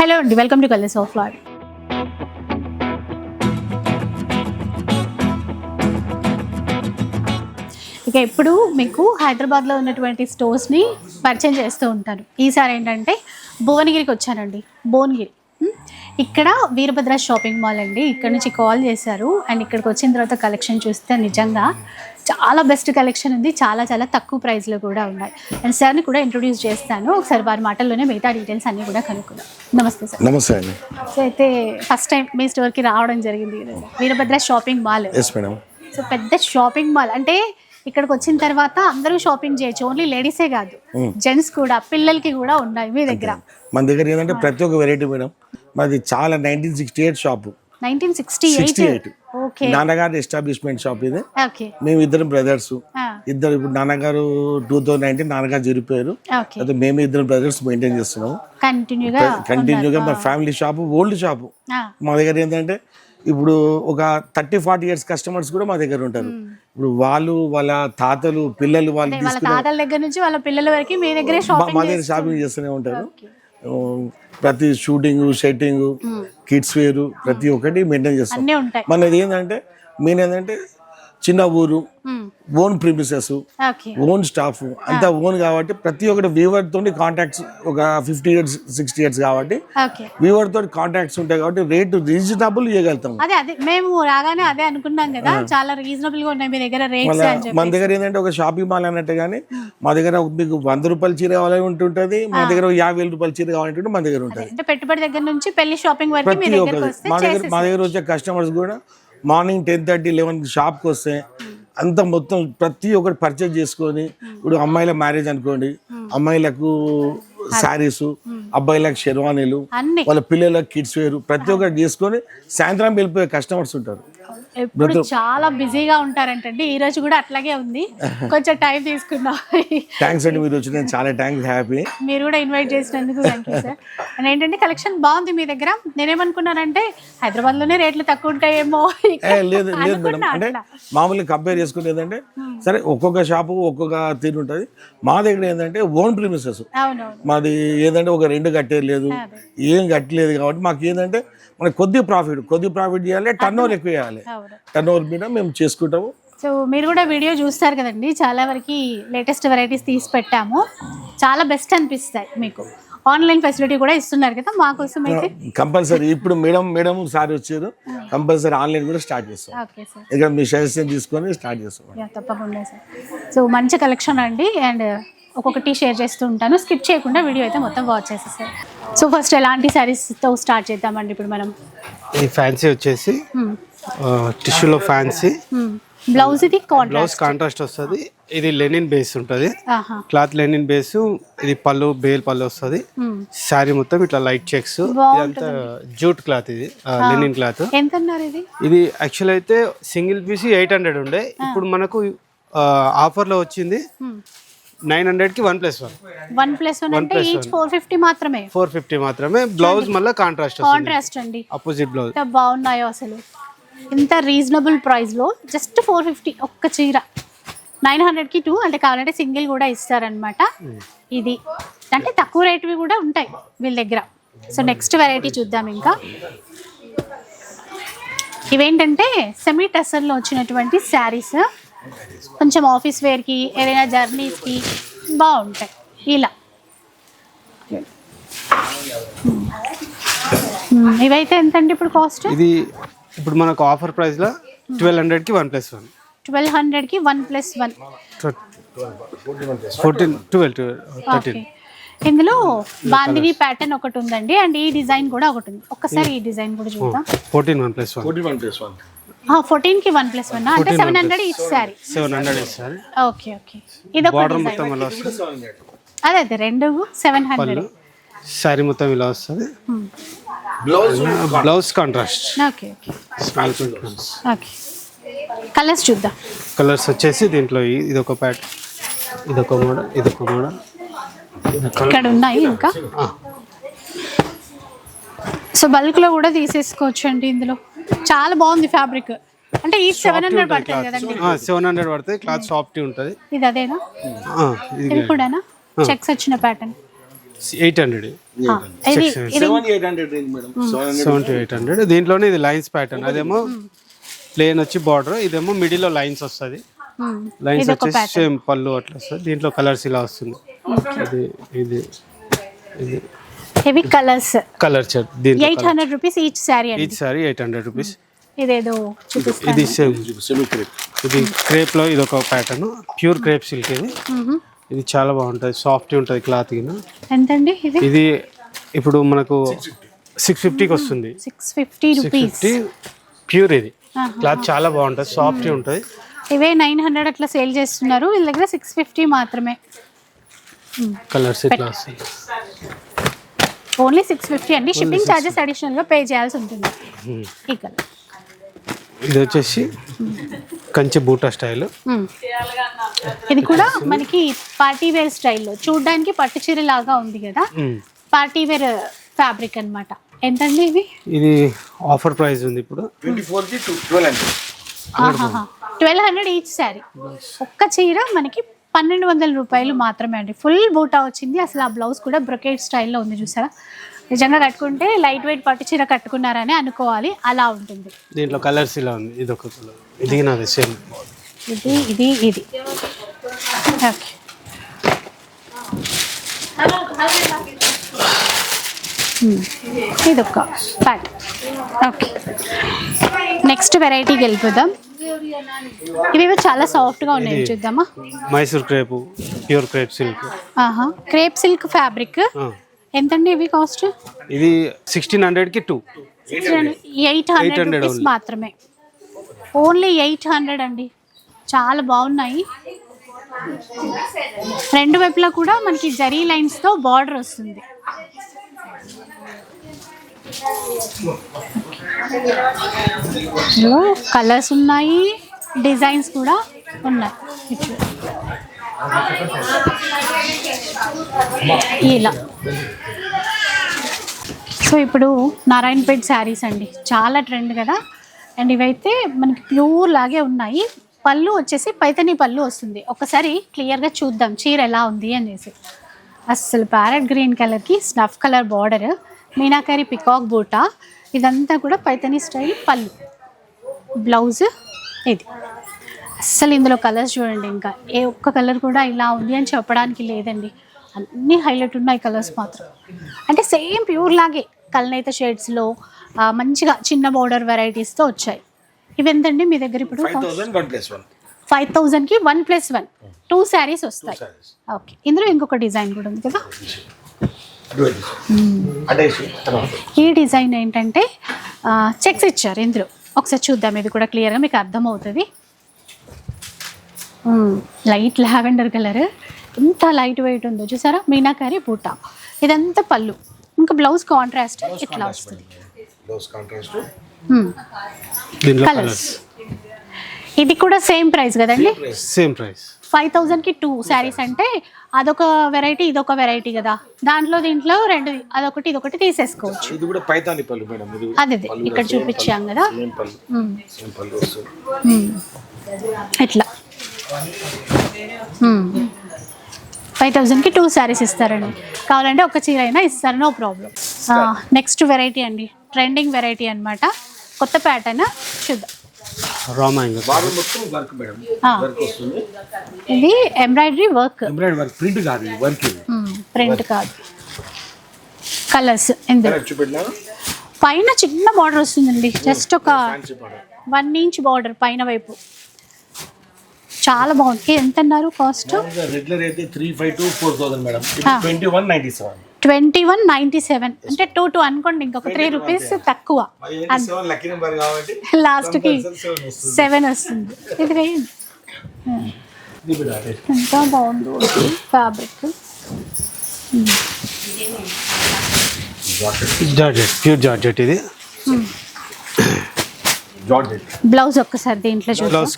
Hello అండి, welcome to colours of life. ఇక ఎప్పుడు మీకు హైదరాబాద్లో ఉన్నటువంటి స్టోర్స్ని పరిచయం చేస్తూ ఉంటాను. ఈసారి ఏంటంటే భువనగిరికి వచ్చానండి. భువనగిరి ఇక్కడ వీరభద్ర షాపింగ్ మాల్ అండి. ఇక్కడ నుంచి కాల్ చేశారు అండ్ ఇక్కడికి వచ్చిన తర్వాత కలెక్షన్ చూస్తే నిజంగా చాలా బెస్ట్ కలెక్షన్ ఉంది. చాలా చాలా తక్కువ ప్రైస్లో కూడా ఉన్నాయి. అండ్ సార్ని కూడా ఇంట్రొడ్యూస్ చేస్తాను. ఒకసారి వారి మాటల్లోనే మిగతా డీటెయిల్స్ అన్నీ కూడా కనుక్కుందాం. నమస్తే సార్. నమస్తే అండి. సో అయితే ఫస్ట్ టైం మీ స్టోర్కి రావడం జరిగింది Veerabhadra shopping mall. Yes madam. So పెద్ద షాపింగ్ మాల్ అంటే ఇక్కడికి వచ్చిన తర్వాత అందరూ షాపింగ్ చేయొచ్చు. ఓన్లీ లేడీసే కాదు, జెంట్స్ కూడా, పిల్లలకి కూడా ఉన్నాయి మీ దగ్గర. మన దగ్గర ఏంటంటే ప్రతి ఒక్క వెరైటీ మేడం. మాది చాలా 1968 షాపు. 1968. ఓకే. నాన్నగారు ఎస్టాబ్లిష్మెంట్ షాప్ ఇది. ఓకే. మేము ఇద్దరం బ్రదర్స్. ఇద్దరు ఇప్పుడు నాన్నగారు 2019 నాన్నగారు జరిగిపోయారు. అయితే మేము ఇద్దరు బ్రదర్స్ మెయింటైన్ చేస్తున్నాము కంటిన్యూగా. మా ఫ్యామిలీ షాపు, ఓల్డ్ షాపు. మా దగ్గర ఏంటంటే ఇప్పుడు ఒక 30-40 ఇయర్స్ కస్టమర్స్ కూడా మా దగ్గర ఉంటారు. ఇప్పుడు వాళ్ళు వాళ్ళ తాతలు పిల్లలు వాళ్ళు తాతల దగ్గర నుంచి వాళ్ళ పిల్లల వరకు మీ దగ్గర మా దగ్గర షాపింగ్ చేస్తూనే ఉంటారు. ప్రతి షూటింగ్, షెట్టింగ్, కిడ్స్ వేరు ప్రతి ఒక్కటి మెయింటైన్ చేస్తాం. మనది ఏంటంటే మెయిన్ ఏంటంటే చిన్న ఊరు, ఓన్ ప్రిమిసెస్, ఓన్ స్టాఫ్ అంతా ఓన్ కాబట్టి ప్రతి ఒక్కటి వీవర్ తోటి కాంటాక్ట్స్ ఒక 50 years 60 years కాబట్టి వీవర్ తోటి కాంటాక్ట్స్ ఉంటాయి కాబట్టి రేటు రీజనబుల్ ఇవ్వగలుగుతాం. అదే మేము రాగానే అదే అనుకున్నాం కదా, చాలా రీజనబుల్ గా ఉన్నాయి మీ దగ్గర రేట్స్. మన దగ్గర ఏంటంటే ఒక షాపింగ్ మాల్ అన్నట్టు కానీ మా దగ్గర మీకు 100 రూపాయల చీర కావాలని ఉంటుంటది, మా దగ్గర 50,000 రూపాయల చీర కావాలంటే మన దగ్గర ఉంటుంది. అంటే పెట్టుబడి దగ్గర నుంచి పెళ్లి షాపింగ్ వరకు మా దగ్గర వచ్చే కస్టమర్స్ కూడా మార్నింగ్ 10:30 11 షాప్కి వస్తే అంత మొత్తం ప్రతి ఒక్కటి పర్చేజ్ చేసుకొని, ఇప్పుడు అమ్మాయిల మ్యారేజ్ అనుకోండి, అమ్మాయిలకు శారీస్, అబ్బాయిలకు షెర్వానీలు, వాళ్ళ పిల్లలకు కిడ్స్ వేరు ప్రతి ఒక్కటి చేసుకొని సాయంత్రం వెళ్ళిపోయే కస్టమర్స్ ఉంటారు. ఎప్పుడు చాలా బిజీగా ఉంటారంటండి. ఈ రోజు కూడా అట్లాగే ఉంది, కొంచెం టైం తీసుకున్నాం. థ్యాంక్స్ అండి, మీరు వచ్చిన చాలా థ్యాంక్స్, హ్యాపీ. మీరు కూడా ఇన్వైట్ చేసినందుకు థ్యాంక్ యూ సార్. అండ్ ఏంటంటే కలెక్షన్ బాగుంది మీ దగ్గర. నేనేమనుకున్నానంటే హైదరాబాద్ లోనే రేట్లు తక్కువ ఉంటాయేమో. లేదు లేదు మేడం, అంటే మామూలుగా కంపేర్ చేసుకుని ఏంటంటే సరే ఒక్కొక్క షాపు ఒక్కొక్క తీరు ఉంటుంది. మా దగ్గర ఏంటంటే ఓన్ ప్రిమిసెస్. మాది ఏంటంటే ఒక రెండు కట్టేది లేదు, ఏం కట్టలేదు కాబట్టి మాకు ఏంటంటే మనకి కొద్ది ప్రాఫిట్ చేయాలి, టర్న్ ఓవర్ ఎక్కువ చేయాలి. టర్న్ ఓవర్ మీద మేము చేసుకుంటాము. సో మీరు కూడా వీడియో చూస్తారు కదండి, చాలా వరకు లేటెస్ట్ వెరైటీస్ తీసి పెట్టాము. చాలా బెస్ట్ అనిపిస్తాయి మీకు. ఆన్లైన్ ఫెసిలిటీ కూడా ఇస్తున్నారు కదా మా కోసం అయితే. కంపల్సరీ ఇప్పుడు మేడం సార్ వచ్చారు, కంపల్సరీ ఆన్లైన్ కూడా స్టార్ట్ చేస్తాం. ఇక్కడ మీ సజెషన్ తీసుకొని స్టార్ట్ చేస్తాం. తప్పకుండా సార్. సో మంచి కలెక్షన్ అండి, అండ్ ఒక్కొక్కటి షేర్ చేస్తూ ఉంటాను. స్కిప్ చేయకుండా వీడియో అయితే మొత్తం వాచ్ చేసేసారు. సో ఫస్ట్ ఎలాంటి శారీస్తో స్టార్ట్ చేద్దామండి ఇప్పుడు మనం? ఈ ఫ్యాన్సీ వచ్చేసి టిష్యూలో ఫ్యాన్సీ బ్లౌజ్, ఇది బ్లౌజ్ కాంట్రాస్ట్ వస్తుంది. ఇది లెనిన్ బేస్ ఉంటుంది, క్లాత్ లెనిన్ బేస్. ఇది పళ్ళు బేల్ పళ్ళు వస్తుంది. శారీ మొత్తం ఇట్లా లైట్ చెక్స్. ఇదంతా జూట్ క్లాత్, ఇది లెనిన్ క్లాత్. ఎంత అన్నారు ఇది? ఇది యాక్చువల్ అయితే సింగిల్ పీస్ 800 ఉండే, ఇప్పుడు మనకు ఆఫర్ లో వచ్చింది 900కి 1+1 అంటే ఈచ్ 450 మాత్రమే. 450 మాత్రమే. బ్లౌజ్ మళ్ళీ కాంట్రాస్ట్ అండి, అపోజిట్ బ్లౌజ్. బాగున్నాయో అసలు, ఇంత రీజనబుల్ ప్రైస్ లో జస్ట్ 450 ఒక్క చీర. 900కి 2, అంటే కావాలంటే సింగిల్ కూడా ఇస్తారనమాట. ఇది అంటే తక్కువ రేటువి కూడా ఉంటాయి వీళ్ళ దగ్గర. సో నెక్స్ట్ వెరైటీ చూద్దాం. ఇంకా ఇవేంటంటే సెమీ టస్సర్లో వచ్చినటువంటి శారీస్, కొంచెం ఆఫీస్ వేర్కి, ఏదైనా జర్నీస్కి బాగుంటాయి. ఇలా ఇవైతే ఎంతండి ఇప్పుడు కాస్ట్? ఇది ఇప్పుడు మనకు ఆఫర్ ప్రైస్ లో 1200కి 1+1. 1200కి 1+1. 13. ఇందులో బాందిని ప్యాటర్న్ ఒకటి ఉందండి, అండ్ ఈ డిజైన్ కూడా ఒకటి ఉంది. ఒక్కసారి ఈ డిజైన్ కూడా చూద్దాం. 14 1+1. 14కి 1+1 అంటే 700 each sorry. 700 each sorry. Okay okay. ఇది బార్డర్ మొత్తం ఇలా వస్తుంది. అదే రెండు 700. సారీ మొత్తం ఇలా వస్తుంది. Blouse contrast. Okay okay. Okay, colours చూద్దాం. కలర్స్ వచ్చేసి దీంట్లో ఇది ఒక ప్యాటర్న్, ఇదొక మోడల్, ఇదొక మోడల్ ఇక్కడ ఉన్నాయి ఇంకా. సో బల్క్ లో కూడా తీసేసుకోవచ్చు అండి. ఇందులో చాలా బాగుంది ఫ్యాబ్రిక్. అంటే ఈ 700 పడుతుంది కదండి? 700 పడుతుంది. క్లాత్ సాఫ్ట్ ఉంటుంది. ఇది అదేనా? ఇది కూడానా? చెక్స్ వచ్చిన ప్యాటర్న్. 800 ఇది 700-800 రేంజ్ మేడం. 700-800. దీంట్లోనే ఇది లైన్స్ ప్యాటర్న్, అదేమో ప్లేన్ వచ్చి బార్డర్, ఇదేమో మిడిల్ లో లైన్స్ వస్తుంది. లైన్స్ వచ్చేసి సేమ్ పళ్ళు అట్లా వస్తుంది. దీంట్లో కలర్స్ ఇలా వస్తుంది. ఇది ఇది ఇది హెవీ కలర్స్ కలర్ చార్ట్. దీంట్లో 800 రూపీస్ ఈచ్ సారీ అండి. Each sorry 800 rupees. ఇదేదో చూపిస్తాను. ఇది సేమ్ సెమీ క్రేప్. ఇది క్రేప్ లో ఇది ఒక ప్యాటర్న్, ప్యూర్ క్రేప్ సిల్క్ ఇది. ఇది చాలా బాగుంటుంది, సాఫ్ట్ ఉంటుంది క్లాత్. ఎంతండి ఇది? ఇది ఇప్పుడు మనకు 650కి వస్తుంది. 650 రూపీస్ ప్యూర్. ఇది క్లాత్ చాలా బాగుంటుంది, సాఫ్ట్ ఉంటుంది. ఇవే 900 అట్లా సేల్ చేస్తున్నారు, వీళ్ళ దగ్గర 650 మాత్రమే. కలర్స్ ఇట్లా వస్తుంది. ఓన్లీ 650 అండి. షిప్పింగ్ ఛార్జెస్ అడిషనల్ గా పే చేయాల్సి ఉంటుంది. ఈ కలర్ ఇది వచ్చేసి కంచి బూటా స్టైల్. ఇది కూడా మనకి పార్టీ వేర్ స్టైల్లో, చూడడానికి పట్టు చీర లాగా ఉంది కదా, పార్టీ వేర్ ఫ్యాబ్రిక్ అన్నమాట. ఎంతండి ఇవి? ఇది ఆఫర్ ప్రైస్ ఉంది ఇప్పుడు 24 కి 1200. 1200 ఈచ్ శారీ. ఒక్క చీర మనకి 1200 రూపాయలు మాత్రమే అండి. ఫుల్ బూటా వచ్చింది. అసలు ఆ బ్లౌజ్ కూడా బ్రొకేట్ స్టైల్లో ఉంది, చూసారా? నిజంగా కట్టుకుంటే లైట్ వెయిట్ పట్టు చీర కట్టుకున్నారని అనుకోవాలి, అలా ఉంటుంది. దీంట్లో కలర్స్ ఇలా ఉంది. ఇది ఒక కలర్, ఇది నాది సేమ్. ఇది ఇది ఇది ఓకే. ఇది ఒక ప్యాట్. ఓకే, నెక్స్ట్ వెరైటీకి వెళ్ళిపోదాం. ఇవి చాలా సాఫ్ట్గా ఉన్నాయి, చూద్దామా? Mysore crepe, pure crepe silk. Crepe silk fabric. ఎంతండి ఇవి కాస్ట్? ఇది 1600కి 2. 800 రూపీస్ మాత్రమే. ఓన్లీ 800 అండి. చాలా బాగున్నాయి. రెండు వైపులా కూడా మనకి జరీ లైన్స్తో బార్డర్ వస్తుంది. కలర్స్ ఉన్నాయి, డిజైన్స్ కూడా ఉన్నాయి. ఇలా సో ఇప్పుడు నారాయణపేట్ శారీస్ అండి, చాలా ట్రెండ్ కదా. అండ్ ఇవైతే మనకి ప్యూర్ లాగే ఉన్నాయి. పళ్ళు వచ్చేసి పైతని పళ్ళు వస్తుంది. ఒకసారి క్లియర్గా చూద్దాం చీర ఎలా ఉంది అనేసి. అస్సలు ప్యారెట్ గ్రీన్ కలర్కి snuff colour border, meenakari peacock బూటా, ఇదంతా కూడా పైతని స్టైల్ పళ్ళు. బ్లౌజ్ ఇది. అస్సలు ఇందులో కలర్స్ చూడండి, ఇంకా ఏ ఒక్క కలర్ కూడా ఇలా ఉంది అని చెప్పడానికి లేదండి. అన్నీ హైలైట్ ఉన్నాయి కలర్స్ మాత్రం. అంటే సేమ్ ప్యూర్ లాగే కల్నేత షేడ్స్లో మంచిగా చిన్న బోర్డర్ వెరైటీస్తో వచ్చాయి. ఇవి ఎంతండి మీ దగ్గర ఇప్పుడు? 5000కి 1+1 2 శారీస్ వస్తాయి. ఓకే, ఇందులో ఇంకొక డిజైన్ కూడా ఉంది కదా. ఈ డిజైన్ ఏంటంటే చెక్స్ ఇచ్చారు ఇందులో. ఒకసారి చూద్దాం, ఇది కూడా క్లియర్గా మీకు అర్థమవుతుంది. లైట్ లావెండర్ కలర్, ఎంత లైట్ వెయిట్ ఉందో చూసారా? మీనాకరి బూటా. ఇదంతా పళ్ళు, ఇంకా బ్లౌజ్ కాంట్రాస్ట్ ఇట్లా వస్తుంది. కలర్స్. ఇది కూడా సేమ్ ప్రైస్ కదండి? Same price. 5000కి 2 శారీస్ అంటే అదొక వెరైటీ, ఇదొక వెరైటీ కదా. దీంట్లో రెండు, అదొకటి ఇదొకటి తీసేసుకోవచ్చు. ఇది కూడా పైతాని పళ్ళు మేడం. ఇది అదే ఇక్కడ చూపించాం కదా. ఇట్లా 5000కి 2 శారీస్ ఇస్తారండి. కావాలంటే ఒక చీర అయినా ఇస్తారు, నో ప్రాబ్లం. నెక్స్ట్ వెరైటీ అండి, ట్రెండింగ్ వెరైటీ అన్నమాట. కొత్త ప్యాటర్న్ చూద్దాం. ఇది ఎంబ్రాయిడరీ వర్క్, ప్రింట్ కాదు. కలర్స్ ఇందులో పైన చిన్న బార్డర్ వస్తుందండి, జస్ట్ ఒక 1 ఇంచ్ బార్డర్ పైన వైపు. చాలా బాగుంది. ఎంత అన్నారు కాస్ట్? రెగ్యులర్ అయితే 3,500 to 4,000 మేడం. 2197. 2197 అంటే 2 అనుకోండి, ఇంకొక 3 రూపీస్ తక్కువ. లాస్ట్కి 7 వస్తుంది. ఇది వేయండి. ఎంత బాగుందో ఫ్యాబ్రిక్. Georgette, pure georgette. ఇది బ్లౌజ్ ఒక్కసారి దీంట్లో బ్లౌజ్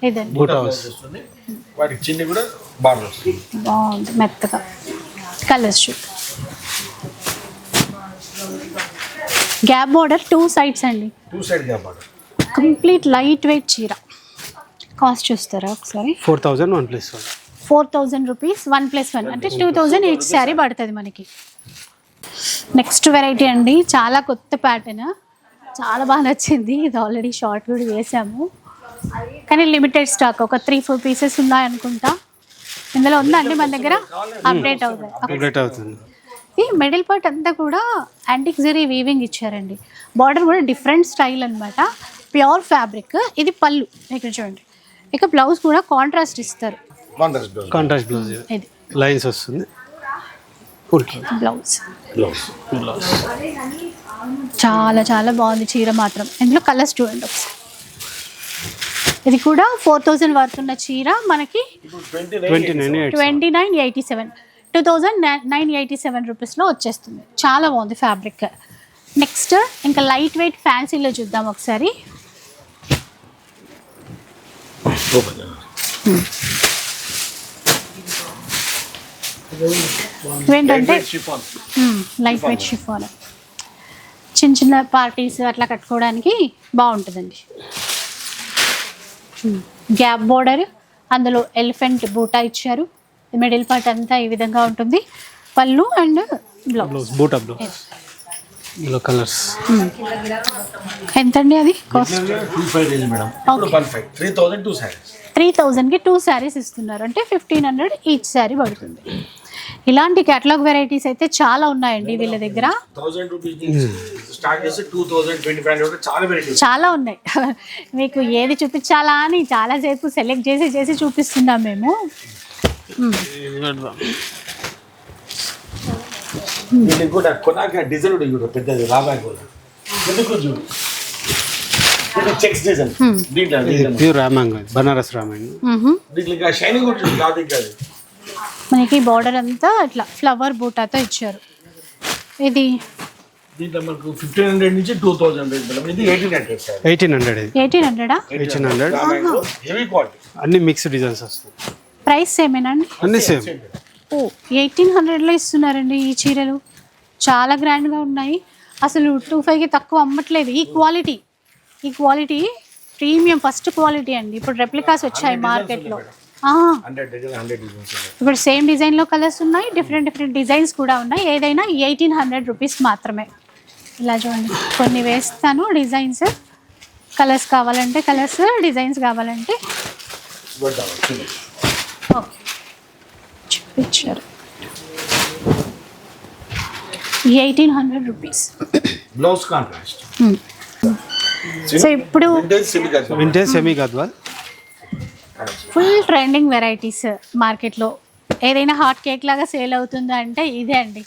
ఇదండి. బాగుంది మెత్తగా. కలర్స్ గ్యాప్ బార్డర్ 2 సైడ్స్ అండి. కంప్లీట్ లైట్ వెయిట్ చీర. కాస్ట్ చూస్తారా ఒకసారి? 4000 1+1. 4,000 రూపీస్ 1+1 అంటే 2,000 ఈచ్ శారీ పడుతుంది మనకి. నెక్స్ట్ వెరైటీ అండి, చాలా కొత్త ప్యాటర్న్, చాలా బాగా నచ్చింది. ఇది ఆల్రెడీ షార్ట్ కూడా వేసాము కానీ లిమిటెడ్ స్టాక్, ఒక 3-4 పీసెస్ ఉన్నాయనుకుంటా. ఇందులో ఉందండి మన దగ్గర, అప్డేట్ అవుతుంది. ఈ మిడిల్ పార్ట్ అంతా కూడా యాంటిక్ జరీ వీవింగ్ ఇచ్చారండి. బార్డర్ కూడా డిఫరెంట్ స్టైల్ అనమాట, ప్యూర్ ఫ్యాబ్రిక్. ఇది పళ్ళు ఇక్కడ చూడండి. ఇక బ్లౌజ్ కూడా కాంట్రాస్ట్ ఇస్తారు, కాంట్రాస్ట్ బ్లౌజ్, ఇది లైన్స్ వస్తుంది. బ్లౌజ్ చాలా చాలా బాగుంది చీర మాత్రం. ఇందులో కలర్స్ చూడండి ఒకసారి. ఇది కూడా 4,000 వర్త్ ఉన్న చీర మనకి 2987, 2,987 రూపీస్లో వచ్చేస్తుంది. చాలా బాగుంది ఫ్యాబ్రిక్. నెక్స్ట్ ఇంకా లైట్ వెయిట్ ఫ్యాన్సీలో చూద్దాం ఒకసారి. ఏంటంటే లైట్ వెయిట్ షిఫాన్, చిన్న చిన్న పార్టీస్ అట్లా కట్టుకోవడానికి బాగుంటుందండి. గ్యాప్ బోర్డర్, అందులో ఎలిఫెంట్ బూటా ఇచ్చారు. మిడిల్ పార్ట్ అంతా ఈ విధంగా ఉంటుంది. పళ్ళు అండ్ బ్లౌజ్ బూటా బ్లౌజ్. ఇందులో కలర్స్ ఎంతండి అది కాస్ట్? 3,000కి 2 శారీస్ ఇస్తున్నారు, అంటే 1,500 ఈచ్ శారీ పడుతుంది. ఇలాంటి కేటలాగ్ వెరైటీస్ అయితే చాలా ఉన్నాయండి వీళ్ళ దగ్గర, చాలా ఉన్నాయి. మీకు ఏది చూపించాలా అని చాలాసేపు సెలెక్ట్ చేసి చూపిస్తున్నాం మేము. ప్యూర్ రామాంగ్, బనారస్ రామాంగ్. మనకి బార్డర్ అంతా ఇట్లా ఫ్లవర్ బూటాతో ఇచ్చారు. ఇది 1,500 నుంచి 2,000. అన్ని మిక్స్ డిజైన్స్ వస్తాయి. ప్రైస్ సేమేనా అండి? అన్ని సేమ్. 1,800లో ఇస్తున్నారండి ఈ చీరలు. చాలా గ్రాండ్గా ఉన్నాయి. అసలు 25కి తక్కువ అమ్మట్లేదు. ఈ క్వాలిటీ ప్రీమియం ఫస్ట్ క్వాలిటీ అండి. ఇప్పుడు రెప్లికాస్ వచ్చాయి మార్కెట్లో. ఇప్పుడు సేమ్ డిజైన్లో కలర్స్ ఉన్నాయి, డిఫరెంట్ డిజైన్స్ కూడా ఉన్నాయి. ఏదైనా 1,800 రూపీస్ మాత్రమే. ఇలా చూడండి, కొన్ని వేస్తాను డిజైన్స్. కలర్స్ కావాలంటే కలర్స్, డిజైన్స్ కావాలంటే ఓకే చూపించారు. 1,800 రూపీస్. Blouse contrast. సో ఇప్పుడు vintage semi Gadwal full trending varieties మార్కెట్లో. ఏదైనా హాట్ కేక్ లాగా సేల్ అవుతుందా అంటే ఇదే అండి.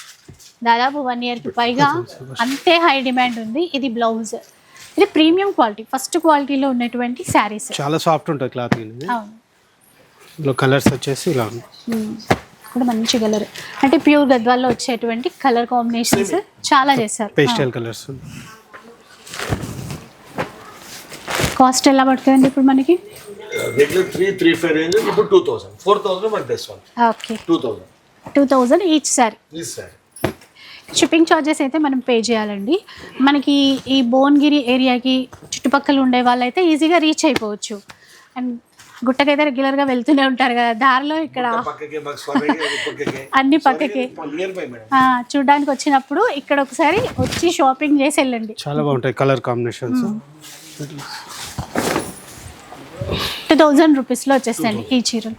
దాదాపు 1 ఇయర్కి పైగా అంతే హై డిమాండ్ ఉంది. ఇది బ్లౌజ్, ఇది ప్రీమియం క్వాలిటీ, ఫస్ట్ క్వాలిటీలో ఉన్నటువంటి శారీస్. చాలా సాఫ్ట్ ఉంటుంది క్లాత్. ఇందులో కలర్స్ వచ్చేసి ఇలా కూడా మంచి కలర్, అంటే ప్యూర్ గద్వాల్లో వచ్చేటువంటి కలర్ కాంబినేషన్స్ చాలా చేశారు. Pastel colours. కాస్ట్ ఎలా పడుతుందండి ఇప్పుడు మనకి? రెగ్యులర్ 335 రేంజ్, ఇప్పుడు 2,000, 4,000 మన best one. Okay, 2,000 each sorry. Shipping charges అయితే మనం పే చేయాలండి. మనకి ఈ భువనగిరి ఏరియాకి చుట్టుపక్కల ఉండే వాళ్ళైతే ఈజీగా రీచ్ అయిపోవచ్చు. అండ్ గుట్టకైతే రెగ్యులర్గా వెళ్తూనే ఉంటారు కదా, దారిలో ఇక్కడ అన్ని పక్కకి చూడడానికి వచ్చినప్పుడు ఇక్కడ ఒకసారి వచ్చి షాపింగ్ చేసి వెళ్ళండి. చాలా బాగుంటాయి కలర్ కాంబినేషన్స్. 2,000 రూపీస్లో వచ్చేస్తాయండి ఈ చీరలు.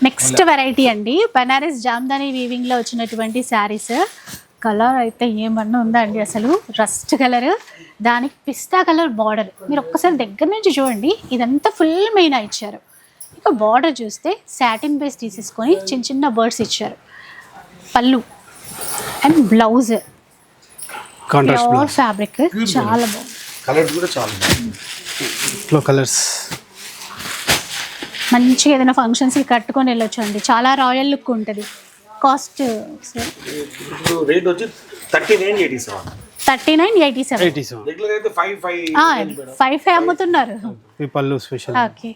నెక్స్ట్ వెరైటీ అండి, బనారస్ జామ్దాని వీవింగ్లో వచ్చినటువంటి శారీస్. కలర్ అయితే ఏమన్నా ఉందా అండి, అసలు రస్ట్ కలర్, దానికి పిస్తా కలర్ బార్డర్. మీరు ఒక్కసారి దగ్గర నుంచి చూడండి, ఇదంతా ఫుల్ మెయిన్ ఇచ్చారు. ఇక బార్డర్ చూస్తే సాటిన్ బేస్ తీసేసుకొని చిన్న చిన్న బర్డ్స్ ఇచ్చారు. పళ్ళు అండ్ బ్లౌజ్ ప్యూర్ ఫ్యాబ్రిక్, చాలా బాగుంది. కలర్స్ కూడా చాలా కలర్స్ మంచిగా ఏదైనా ఫంక్షన్స్కి కట్టుకొని వెళ్ళొచ్చు అండి. చాలా రాయల్ లుక్ ఉంటుంది. కాస్ట్ రేట్ వచ్చి 3987. రెగ్యులర్ అయితే 5 అమ్ముతున్నారు. ఈ పళ్ళు స్పెషల్. Okay,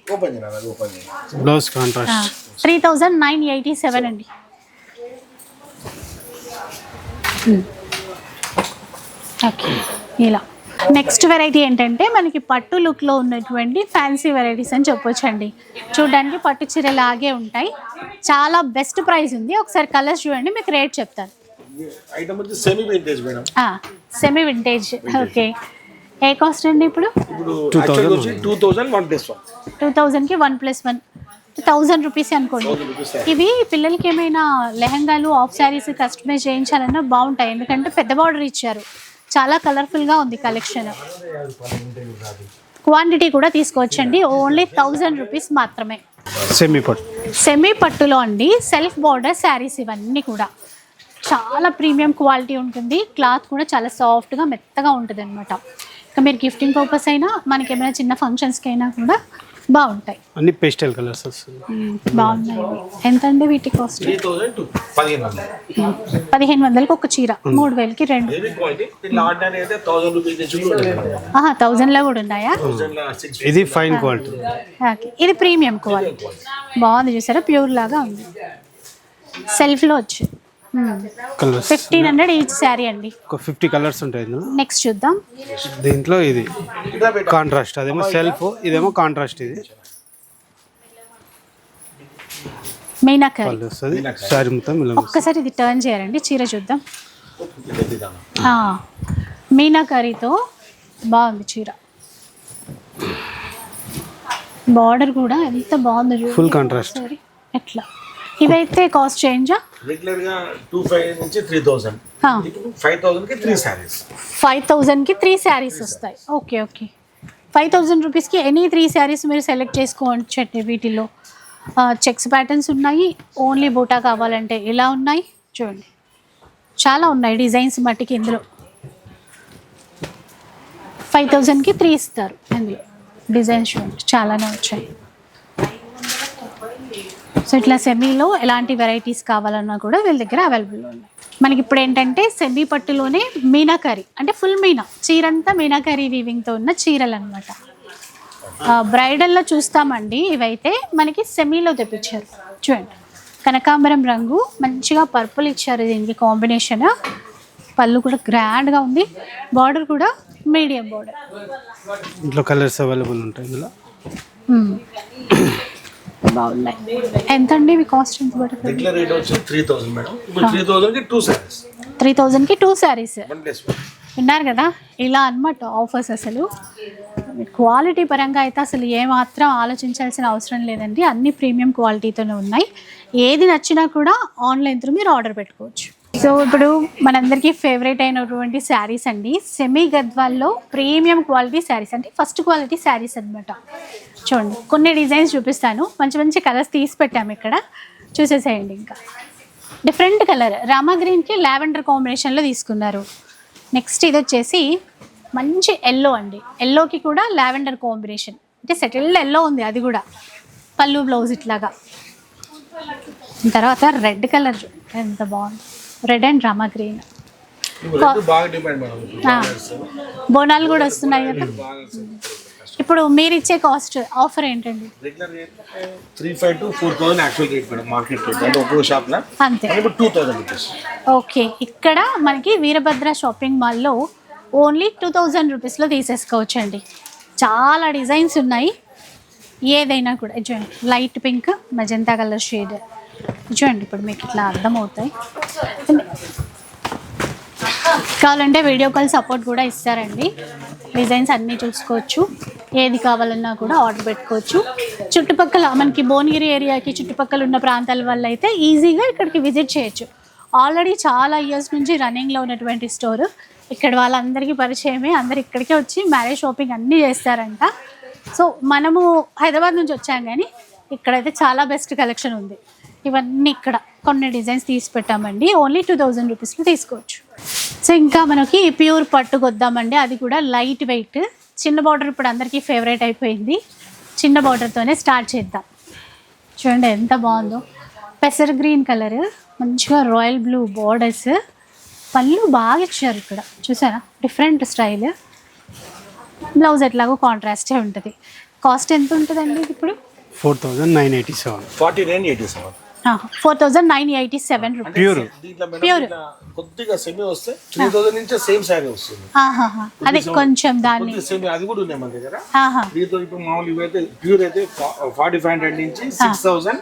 blouse contrast. 3,987 అండి. ఓకే, ఇలా నెక్స్ట్ వెరైటీ ఏంటంటే మనకి పట్టు లుక్లో ఉన్నటువంటి ఫ్యాన్సీ వెరైటీస్ అని చెప్పొచ్చండి. చూడడానికి పట్టు చీర లాగే ఉంటాయి. చాలా బెస్ట్ ప్రైస్ ఉంది. ఒకసారి కలర్స్ చూడండి, మీకు రేట్ చెప్తాను. ఐటమ్ వచ్చి semi vintage madam. Semi vintage. Okay, ఏ కాస్ట్ అండి ఇప్పుడు? ఇప్పుడు 2000 2000కి 1+1 1000 రూపీస్ అనుకోండి. ఇవి పిల్లలకి ఏమైనా లెహంగాలు, ఆఫ్ శారీస్ కస్టమైజ్ చేయించాలన్నా బాగుంటాయి, ఎందుకంటే పెద్ద బార్డర్ ఇచ్చారు. చాలా కలర్ఫుల్గా ఉంది కలెక్షన్. క్వాంటిటీ కూడా తీసుకోవచ్చండి. ఓన్లీ 1000 రూపీస్ మాత్రమే. సెమీ పట్టులో అండి సెల్ఫ్ బార్డర్ శారీస్ ఇవన్నీ కూడా చాలా ప్రీమియం క్వాలిటీ ఉంటుంది. క్లాత్ కూడా చాలా సాఫ్ట్గా మెత్తగా ఉంటుంది అనమాట. ఇంకా మీరు గిఫ్టింగ్ పర్పస్ అయినా, మనకి ఏమైనా చిన్న ఫంక్షన్స్కి అయినా కూడా బాగుంటాయి. అన్ని పేస్టల్ కలర్స్ వస్తుంది. బాగున్నాయి. ఎంత అండి వీటి కాస్ట్? 1500కి ఒక చీర, 3000కి 2. 1000లో కూడా ఉన్నాయా? ఇది ఫైన్ క్వాలిటీ. ఓకే, ఇది ప్రీమియం క్వాలిటీ. బాగుంది, చూసారా? ప్యూర్ లాగా ఉంది. సెల్ఫ్లో వచ్చి 1500 ఈచ్ శారీ అండి. ఒక 50 కలర్స్ ఉంటాయి ఇందులో. నెక్స్ట్ చూద్దాం. దీంట్లో ఇది కాంట్రాస్ట్, అదేమో సెల్ఫ్, ఇదేమో కాంట్రాస్ట్. ఇది మీనాకరి వస్తుంది శారీ మొత్తం. ఒక్కసారి ఇది టర్న్ చేయాలండి, చీర చూద్దాం. మీనాకరితో బాగుంది చీర. బార్డర్ కూడా ఎంత బాగుంది, ఫుల్ కాంట్రాస్ట్. ఎట్లా ఇవైతే కాస్ట్ చేంజా? రెగ్యులర్ గా 2500 నుంచి 3000. 5000కి 3 సారీస్. 5000కి 3 శారీస్ వస్తాయి. ఓకే ఓకే, 5000 రూపీస్కి ఎనీ 3 శారీస్ మీరు సెలెక్ట్ చేసుకోవచ్చు. వీటిలో చెక్స్ ప్యాటర్న్స్ ఉన్నాయి. ఓన్లీ బూటా కావాలంటే ఇలా ఉన్నాయి. చూడండి, చాలా ఉన్నాయి డిజైన్స్ మట్టికి. ఇందులో 5000కి 3 ఇస్తారు. ఇందులో డిజైన్స్ చూడండి, చాలానే వచ్చాయి. సో ఇట్లా సెమీలో ఎలాంటి వెరైటీస్ కావాలన్నా కూడా వీళ్ళ దగ్గర అవైలబుల్ ఉన్నాయి. మనకి ఇప్పుడు ఏంటంటే సెమీ పట్టులోనే మీనాకరి, అంటే ఫుల్ మీనా చీరంతా మీనాకరి వీవింగ్తో ఉన్న చీరలు అనమాట. బ్రైడల్లో చూస్తామండి. ఇవైతే మనకి సెమీలో తెప్పించారు. చూడండి, కనకాంబరం రంగు, మంచిగా పర్పుల్ ఇచ్చారు దీనికి కాంబినేషన్. పళ్ళు కూడా గ్రాండ్గా ఉంది. బార్డర్ కూడా మీడియం బార్డర్. ఇంట్లో కలర్స్ అవైలబుల్ ఉంటాయి ఇందులో. బాగున్నాయి. ఎంత అండి మీ కాస్ట్? ఎంత పడుతుంది? రెగ్యులర్ రేట్ వచ్చి 3000 మేడం. ఇప్పుడు 3000కి 2 సారీస్. 3000కి 2 శారీస్. విన్నారు కదా, ఇలా అన్నమాట ఆఫర్స్. అసలు క్వాలిటీ పరంగా అయితే అసలు ఏమాత్రం ఆలోచించాల్సిన అవసరం లేదండి. అన్ని ప్రీమియం క్వాలిటీతోనే ఉన్నాయి. ఏది నచ్చినా కూడా ఆన్లైన్ త్రూ మీరు ఆర్డర్ పెట్టుకోవచ్చు. సో ఇప్పుడు మనందరికీ ఫేవరెట్ అయినటువంటి శారీస్ అండి, సెమీ గద్వాల్లో ప్రీమియం క్వాలిటీ శారీస్, అంటే ఫస్ట్ క్వాలిటీ శారీస్ అనమాట. చూడండి, కొన్ని డిజైన్స్ చూపిస్తాను. మంచి మంచి కలర్స్ తీసి పెట్టాము ఇక్కడ, చూసేసేయండి. ఇంకా డిఫరెంట్ కలర్ రామా గ్రీన్కి లావెండర్ కాంబినేషన్లో తీసుకున్నారు. నెక్స్ట్ ఇది వచ్చేసి మంచి ఎల్లో అండి. ఎల్లోకి కూడా లావెండర్ కాంబినేషన్, అంటే సెటిల్డ్ ఎల్లో ఉంది. అది కూడా పళ్ళు బ్లౌజ్ ఇట్లాగా. తర్వాత రెడ్ కలర్ ఎంత బాగుంది, red and Rama green. Bonalu కూడా వస్తున్నాయి కదా. ఇప్పుడు మీరు ఇచ్చే కాస్ట్ ఆఫర్ ఏంటండి? 3500 to 4000 actual rate madam, market rate. అంటే ఒక్కో షాప్ లో అంతే. ఇప్పుడు 2000 రూపీస్. ఓకే, ఇక్కడ మనకి వీరభద్ర షాపింగ్ మాల్లో ఓన్లీ 2000 రూపీస్లో తీసేసుకోవచ్చు అండి. చాలా డిజైన్స్ ఉన్నాయి. ఏదైనా కూడా చూడండి, light pink, magenta colour shade చూడండి. ఇప్పుడు మీకు ఇట్లా అర్థమవుతాయి. కావాలంటే వీడియో కాల్ సపోర్ట్ కూడా ఇస్తారండి. డిజైన్స్ అన్నీ చూసుకోవచ్చు. ఏది కావాలన్నా కూడా ఆర్డర్ పెట్టుకోవచ్చు. చుట్టుపక్కల మనకి భువనగిరి ఏరియాకి చుట్టుపక్కల ఉన్న ప్రాంతాల వల్ల అయితే ఈజీగా ఇక్కడికి విజిట్ చేయొచ్చు. ఆల్రెడీ చాలా ఇయర్స్ నుంచి రన్నింగ్లో ఉన్నటువంటి స్టోర్. ఇక్కడ వాళ్ళందరికీ పరిచయమే, అందరు ఇక్కడికే వచ్చి మ్యారేజ్ షాపింగ్ అన్నీ చేస్తారంట. సో మనము హైదరాబాద్ నుంచి వచ్చాం, కానీ ఇక్కడైతే చాలా బెస్ట్ కలెక్షన్ ఉంది. ఇవన్నీ ఇక్కడ కొన్ని డిజైన్స్ తీసి పెట్టామండి. ఓన్లీ 2000 రూపీస్లో తీసుకోవచ్చు. సో ఇంకా మనకి ప్యూర్ పట్టుకు వద్దామండి. అది కూడా లైట్ వెయిట్, చిన్న బార్డర్ ఇప్పుడు అందరికీ ఫేవరెట్ అయిపోయింది. చిన్న బార్డర్తోనే స్టార్ట్ చేద్దాం. చూడండి ఎంత బాగుందో, పెసర్ గ్రీన్ కలర్, మంచిగా రాయల్ బ్లూ బార్డర్స్, పళ్ళు బాగా ఇచ్చారు ఇక్కడ. చూసారా, డిఫరెంట్ స్టైల్. బ్లౌజ్ ఎట్లాగో కాంట్రాస్టే ఉంటుంది. కాస్ట్ ఎంత ఉంటుందండి ఇప్పుడు? 4987. 4987. 4,987 రూపీస్ ప్యూర్. దీంట్లో మేడం Pure. ఇట్లా కొద్దిగా సెమీ వస్తే 3,000 నుంచి సేమ్ శారీ వస్తుంది. అదే కొంచెం దాన్ని కొద్దిగా సెమీ అది కూడా ఉన్నాయి మన దగ్గర. ఆహా. దీంతో ఇప్పుడు మామూలు ఇవైతే ప్యూర్ అయితే 4,500 నుంచి 6,000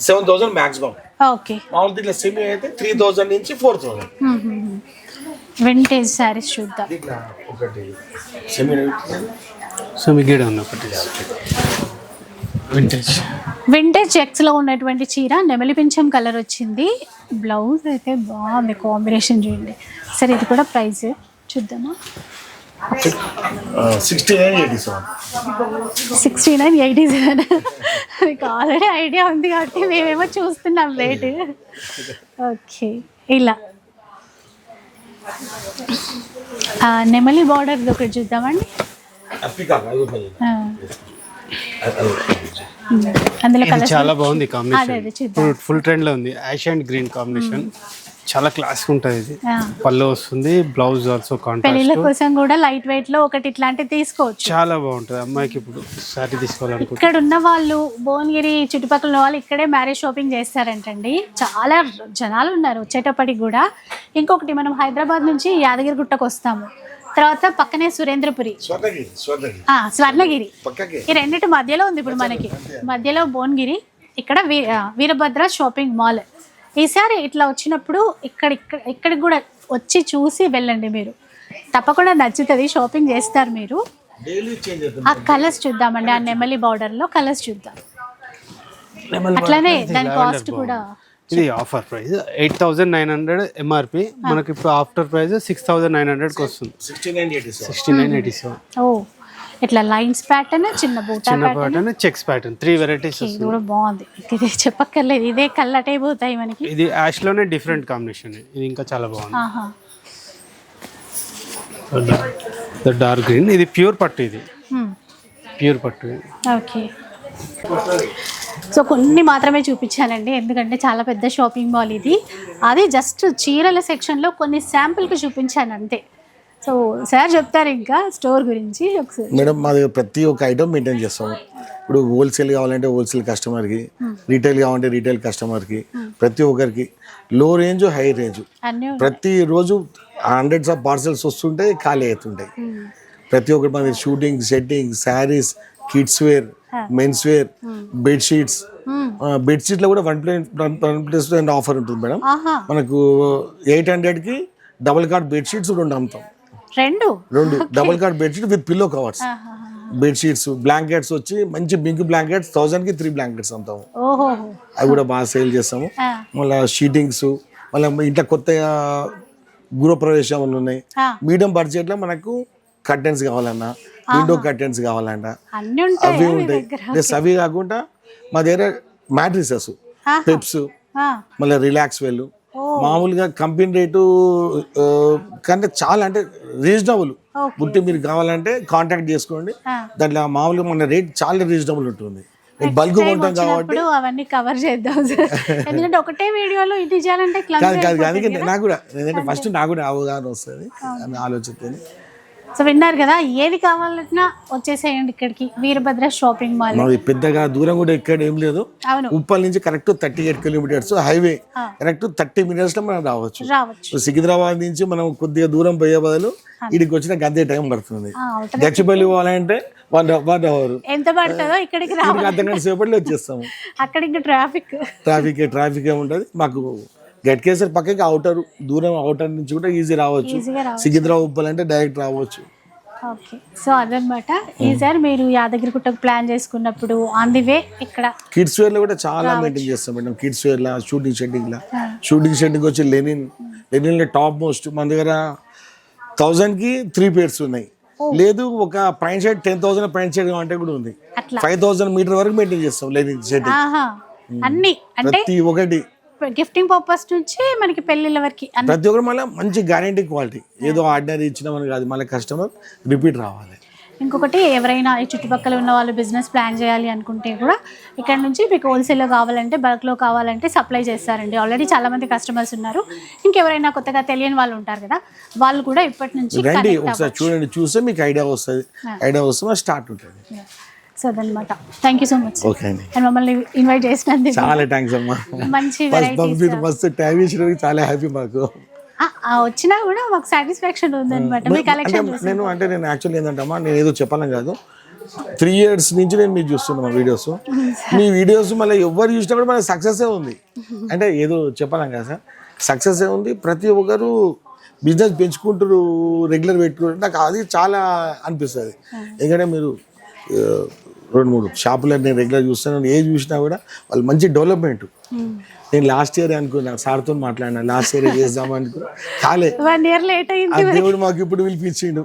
7,000 మాక్సిమం. ఓకే. మామూలు దీంట్లో సెమీ అయితే 3,000 నుంచి 4,000. వింటేజ్ శారీస్ చూద్దాం. ఇట్లా ఒకటి సెమీ సో మీ గీడ ఉంది ఒకటి వింటేజ్. వింటేజ్ చెక్స్ లో ఉన్నటువంటి చీర నెమలి పింఛం కలర్ వచ్చింది. బ్లౌజ్ అయితే బాగుంది, కాంబినేషన్ చూడండి. సరే ఇది కూడా ప్రైస్ చూద్దామా. 6987. 6987. మీకు ఆల్రెడీ ఐడియా ఉంది కాబట్టి మేమేమో చూస్తున్నాం రేట్. ఓకే, ఇలా నెమలి బార్డర్ ఒకటి చూద్దామండి. ఆ. అందులో ఇది కలర్స్ చాలా బాగుంది అదే కాంబినేషన్. చూద్దాం. ఫుల్ ట్రెండ్ లో ఉంది. యాష్ అండ్ గ్రీన్ కాంబినేషన్ చాలా క్లాస్ ఉంటుంది. ఇది ఆ. పళ్ళు వస్తుంది, బ్లౌజ్ ఆల్సో పెళ్ళిళ్ళ కాంట్రాస్ట్. కోసం కూడా లైట్ వెయిట్ లో ఒకటి ఇట్లాంటివి తీసుకోవచ్చు. చాలా బాగుంటుంది అమ్మాయికి ఇప్పుడు శారీ తీసుకోవాలనుకుంటే. ఇక్కడ ఉన్న వాళ్ళు భువనగిరి చుట్టుపక్కల ఉన్న వాళ్ళు ఇక్కడే మ్యారేజ్ షాపింగ్ చేస్తారంటండి. చాలా జనాలు ఉన్నారు వచ్చేటప్పటికి కూడా. ఇంకొకటి మనం హైదరాబాద్ నుంచి యాదగిరిగుట్టకు వస్తాము, తర్వాత పక్కనే సురేంద్రపురి, స్వర్ణగిరి. ఈ రెండింటి మధ్యలో ఉంది ఇప్పుడు మనకి. మధ్యలో భువనగిరి, ఇక్కడ వీరభద్ర షాపింగ్ మాల్. ఈసారి ఇట్లా వచ్చినప్పుడు ఇక్కడికి కూడా వచ్చి చూసి వెళ్ళండి. మీరు తప్పకుండా నచ్చుతుంది, షాపింగ్ చేస్తారు మీరు. ఆ కలర్స్ చూద్దామండి. ఆ నెమలి బార్డర్ లో కలర్స్ చూద్దాం. అట్లానే దాని కాస్ట్ కూడా. ఇది ఆఫర్ ప్రైస్ 8,900 ఎంఆర్పి. మనకి ఇప్పుడు ఆఫ్టర్ ప్రైస్ 6,900 కి వస్తుంది. 6987. ఓ, ఇట్లా లైన్స్ ప్యాటర్న్, చిన్న బూటా చిన్న pattern, pattern, checks pattern, 3 varieties ఇది వస్తుంది. కూడా బాగుంది. ఇది చెప్పక్కర్లేదు, ఇదే కళ్ళటే పోతాయి మనకి. ఇది యాష్ లోనే డిఫరెంట్ కాంబినేషన్. ఇది ఇంకా చాలా బాగుంది. ఆహా. Dark green. ఇది ప్యూర్ పట్టు. ఇది ప్యూర్ పట్టు. ఓకే. సో కొన్ని మాత్రమే చూపించానండి, ఎందుకంటే చాలా పెద్ద షాపింగ్ మాల్ ఇది. అది జస్ట్ చీరల సెక్షన్లో కొన్ని శాంపుల్కి చూపించాను అంతే. సో సార్ చెప్తారు ఇంకా స్టోర్ గురించి ఒకసారి. మేడం మా దగ్గర ప్రతి ఒక్క ఐటమ్ మెయింటైన్ చేస్తాము. ఇప్పుడు హోల్సేల్ కావాలంటే హోల్సేల్ కస్టమర్కి, రీటైల్ కావాలంటే రీటైల్ కస్టమర్కి, ప్రతి ఒక్కరికి లో రేంజ్ హై రేంజ్ అన్నీ ప్రతిరోజు హండ్రెడ్స్ ఆఫ్ పార్సల్స్ వస్తుంటాయి, ఖాళీ అవుతుంటాయి. ప్రతి ఒక్కటి మన shooting, setting, saris, kids wear, men's wear, bedsheets. బెడ్షీట్లో కూడా 1+1 ఆఫర్ ఉంటుంది మేడం. మనకు 800కి డబుల్ కార్డ్ బెడ్షీట్స్ 2 అమ్ముతాం. 2 double card bedsheet with pillow covers. Bedsheets, blankets వచ్చి మంచి బింక్ బ్లాంకెట్స్ 1000కి 3 బ్లాంకెట్స్ అమ్ముతాము. అవి కూడా బాగా సేల్ చేస్తాము. మళ్ళీ షీటింగ్స్, మళ్ళీ ఇంట్లో కొత్తగా గృహప్రవేశం ఉన్నాయి. మీడియం బడ్జెట్లో మనకు కర్టెన్స్ కావాలన్నా, విండో కర్టెన్స్ కావాలన్నా అవి ఉంటాయి. ప్లస్ అవి కాకుండా మా దగ్గర మ్యాట్రిసెస్, పెప్స్, మళ్ళీ రిలాక్స్ వెల్ మామూలుగా కంపెనీ రేటు కంటే చాలా అంటే రీజనబుల్. బుట్టి మీరు కావాలంటే కాంటాక్ట్ చేసుకోండి. దాంట్లో మామూలుగా మన రేట్ చాలా రీజనబుల్ ఉంటుంది. బల్క్ కొంటాం కాబట్టి అవన్నీ కవర్ చేద్దాం సార్. ఎందుకంటే ఒకటే వీడియోలో ఇది చేయాలంటే కాదు. అందుకే నాకు కూడా ఏంటంటే ఫస్ట్ నాకు కూడా అవగాహన వస్తుంది అని ఆలోచిస్తేనే. సో విన్నారు కదా, ఏది కావాలన్నా వచ్చేసేయండి ఇక్కడికి, వీరభద్ర షాపింగ్ మాల్. పెద్దగా దూరం కూడా ఎక్కడ ఏం లేదు. ఉప్పల్ నుంచి correct 38 kilometres highway, correct 30 minutes లో మనం రావచ్చు. సికింద్రాబాద్ నుంచి మనం కొద్దిగా దూరం పోయే బదులు ఇక్కడికి వచ్చిన గంటే టైం పడుతుంది. గచ్చిపల్లి పోవాలంటే 1 hour. ఎంత పడుతుందో ఇక్కడికి అర్ధగంట సేపట్లో వచ్చేస్తాము. అక్కడ ఇంకా ట్రాఫిక్ ఉంటుంది. మాకు గట్కేసరి పక్కకి అవుటర్ నుంచి కూడా ఈజీ రావచ్చు. సికింద్రాబాద్ ఉప్పల్ అంటే డైరెక్ట్ రావచ్చు. ఓకే. సో అదనమాట. ఈసారి మీరు యాదగిరిగుట్టకు ప్లాన్ చేసుకున్నప్పుడు ఆన్ ది వే ఇక్కడ కిడ్స్ వేర్ లో కూడా చాలా మెయింటైన్ చేస్తాం మేడం. కిడ్స్ వేర్ లా, షూటింగ్ షెట్టింగ్ వచ్చి లెనిన్ లో టాప్ మోస్ట్ మన దగ్గర 1000కి 3 pairs ఉన్నాయి. లేదు ఒక ప్యాంట్ షర్ట్ 10,000 ప్యాంట్ షర్ట్ అంటే కూడా ఉంది. 5,000 మీటర్ వరకు మెయింటైన్ చేస్తాం లెనిన్ షెట్టింగ్. అన్ని అంటే ప్రతి ఒక్కటి గిఫ్టింగ్ పర్పస్ నుంచి మనకి పెళ్ళిళ్ళ వరకు ప్రతి ఒక్కరు మళ్ళీ మంచి గ్యారంటీ క్వాలిటీ. ఏదో ఆర్డినరీ ఇచ్చినామని కాదు, మళ్ళీ కస్టమర్ రిపీట్ రావాలి. ఇంకొకటి, ఎవరైనా ఈ చుట్టుపక్కల ఉన్న వాళ్ళు బిజినెస్ ప్లాన్ చేయాలి అనుకుంటే కూడా ఇక్కడ నుంచి మీకు హోల్సేల్లో కావాలంటే, బల్క్లో కావాలంటే సప్లై చేస్తారండి. ఆల్రెడీ చాలా మంది కస్టమర్స్ ఉన్నారు. ఇంకెవరైనా కొత్తగా తెలియని వాళ్ళు ఉంటారు కదా, వాళ్ళు కూడా ఇప్పటి నుంచి రండి ఒకసారి చూడండి. చూస్తే మీకు ఐడియా వస్తుంది. ఐడియా వస్తే స్టార్ట్ ఉంటుంది. సో అదనమాట. Thank you so much okay అండి, అండ్ మమ్మల్ని ఇన్వైట్ చేసినందుకు. చాలా థ్యాంక్స్ అమ్మా. మంచి మీరు మస్తు టైం ఇచ్చినందుకు చాలా హ్యాపీ మాకు. వచ్చినా కూడా మాకు సాటిస్ఫాక్షన్ ఉందన్నమాట మీ కలెక్షన్. నేను యాక్చువల్లీ ఏంటంటే అమ్మా, నేను ఏదో చెప్పాలని కాదు, 3 years నుంచి నేను మీరు చూస్తున్నా మా వీడియోస్. మీ వీడియోస్ మళ్ళీ ఎవరు చూసినా కూడా మనకి సక్సెస్ ఉంది. అంటే ఏదో చెప్పాలని కదా సార్, సక్సెస్ ఉంది. ప్రతి ఒక్కరు బిజినెస్ పెంచుకుంటారు, రెగ్యులర్ పెట్టుకుంటారు. నాకు అది చాలా అనిపిస్తుంది. ఎందుకంటే మీరు 2-3 షాపులు నేను రెగ్యులర్ చూస్తాను, ఏది చూసినా కూడా వాళ్ళు మంచి డెవలప్మెంట్. నేను లాస్ట్ ఇయర్ అనుకున్నా, సార్తో మాట్లాడినా, లాస్ట్ ఇయర్ చేద్దాం అనుకున్నా, కాలే. 1 year లేట్ అయింది. దేవుడు మాకు ఇప్పుడు పిలిపించిండు.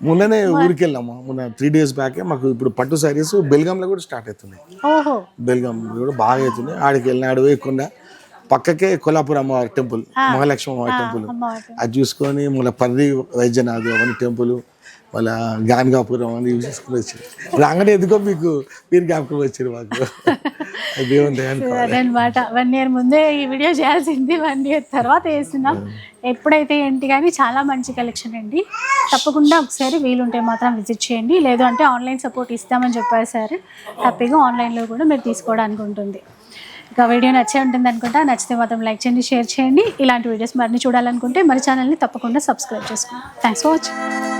మొన్ననే ఊరికి వెళ్ళాము, మొన్న 3 days బ్యాకే. మాకు ఇప్పుడు పట్టు సారీస్ బెల్గాంలో కూడా స్టార్ట్ అవుతున్నాయి. ఓహో, బెల్గాం కూడా బాగా అవుతున్నాయి. ఆడికి వెళ్ళిన ఆడ వేయకుండా పక్కకే కొల్లాపూర్ అమ్మవారి టెంపుల్, మహాలక్ష్మి అమ్మవారి టెంపుల్, అది చూసుకొని మళ్ళీ పర్రి వైద్యనాథ్ అవన్నీ టెంపుల్, మళ్ళీ గాన్గాపురం అని యూజ్ చేసుకుని వచ్చారు. రాగానే ఎందుకో మీరు జ్ఞాపకం వచ్చారు మాకు. అదనమాట. 1 year ముందే ఈ వీడియో చేయాల్సింది, 1 year తర్వాత వేస్తున్నాం. ఎప్పుడైతే ఏంటి కానీ చాలా మంచి కలెక్షన్ అండి. తప్పకుండా ఒకసారి వీలుంటే మాత్రం విజిట్ చేయండి. లేదు అంటే ఆన్లైన్ సపోర్ట్ ఇస్తామని చెప్పారు సార్. హ్యాపీగా ఆన్లైన్లో కూడా మీరు తీసుకోవడానికి ఉంటుంది. ఇక వీడియో నచ్చే ఉంటుంది అనుకుంటా. నచ్చితే మాత్రం లైక్ చేయండి, షేర్ చేయండి. ఇలాంటి వీడియోస్ మరిన్ని చూడాలనుకుంటే మన ఛానల్ని తప్పకుండా సబ్స్క్రైబ్ చేసుకోండి. Thanks for watching.